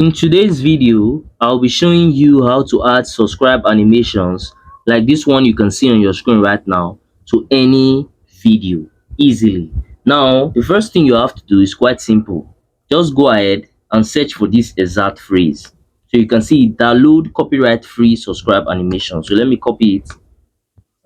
In today's video, I'll be showing you how to add subscribe animations like this one you can see on your screen right now to any video easily. Now, the first thing you have to do is quite simple. Just go ahead and search for this exact phrase. So you can see download copyright free subscribe animation. So let me copy it.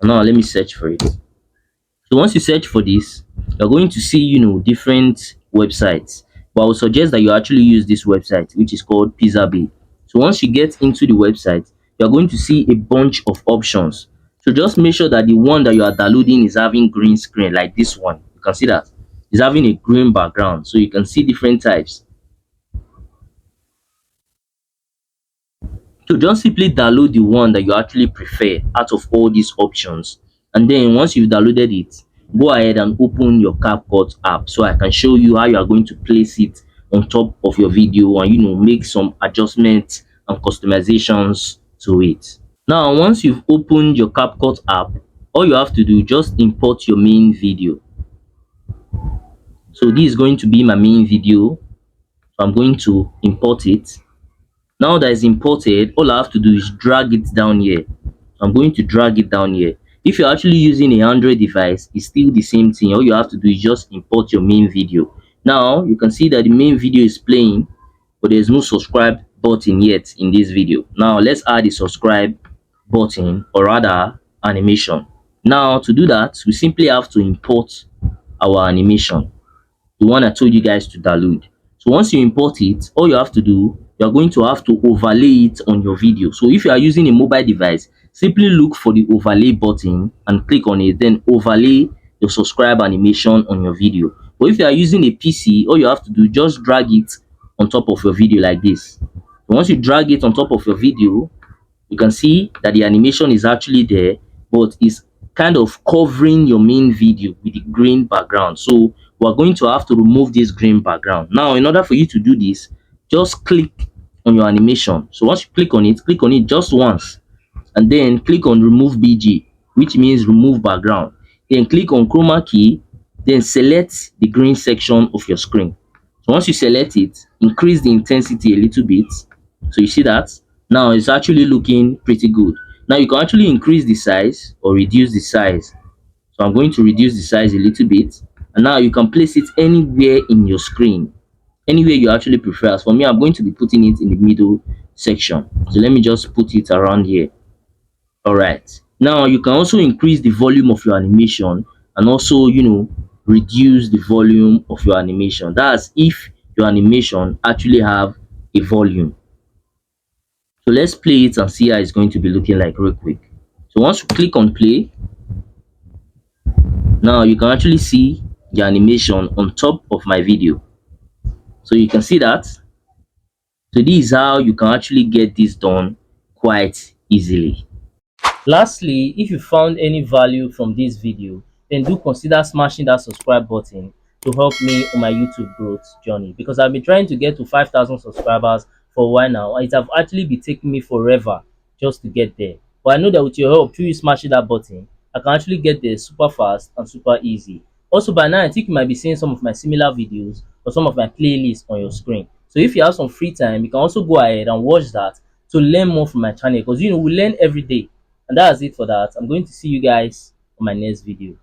Now let me search for it. So once you search for this, you're going to see, different websites. But I would suggest that you actually use this website, which is called Pixabay. So once you get into the website, you're going to see a bunch of options. So just make sure that the one that you are downloading is having green screen, like this one. You can see that it's having a green background. So you can see different types. So just simply download the one that you actually prefer out of all these options. And then once you've downloaded it, go ahead and open your Capcut app so I can show you how you are going to place it on top of your video and make some adjustments and customizations to it. Now once you've opened your Capcut app, all you have to do just import your main video. So this is going to be my main video. So I'm going to import it. Now that is imported, all I have to do is drag it down here. I'm going to drag it down here. If you're actually using a Android device, it's still the same thing. All you have to do is just import your main video. Now you can see that the main video is playing, but there's no subscribe button yet in this video. Now let's add a subscribe button, or rather animation. Now to do that, we simply have to import our animation, the one I told you guys to download. So once you import it, all you have to do, you're going to have to overlay it on your video. So if you are using a mobile device, simply look for the overlay button and click on it, then overlay your subscribe animation on your video. But if you are using a PC, all you have to do, just drag it on top of your video like this. Once you drag it on top of your video, you can see that the animation is actually there, but it's kind of covering your main video with the green background. So we're going to have to remove this green background. Now in order for you to do this, just click on your animation. So once you click on it just once, and then click on remove BG, which means remove background. Then click on chroma key, then select the green section of your screen. So once you select it, increase the intensity a little bit. So you see that now it's actually looking pretty good. Now you can actually increase the size or reduce the size. So I'm going to reduce the size a little bit, and now you can place it anywhere in your screen, anywhere you actually prefer. As for me, I'm going to be putting it in the middle section. So let me just put it around here. All right, now you can also increase the volume of your animation, and also reduce the volume of your animation. That's if your animation actually have a volume. So let's play it and see how it's going to be looking like real quick. So once you click on play, now you can actually see the animation on top of my video. So you can see that. So this is how you can actually get this done quite easily. Lastly, if you found any value from this video, then do consider smashing that subscribe button to help me on my YouTube growth journey, because I've been trying to get to 5,000 subscribers for a while now. It have actually been taking me forever just to get there. But I know that with your help, through you smashing that button, I can actually get there super fast and super easy. Also, by now, I think you might be seeing some of my similar videos or some of my playlists on your screen. So if you have some free time, you can also go ahead and watch that to learn more from my channel, because we learn every day. And that's it for that. I'm going to see you guys on my next video.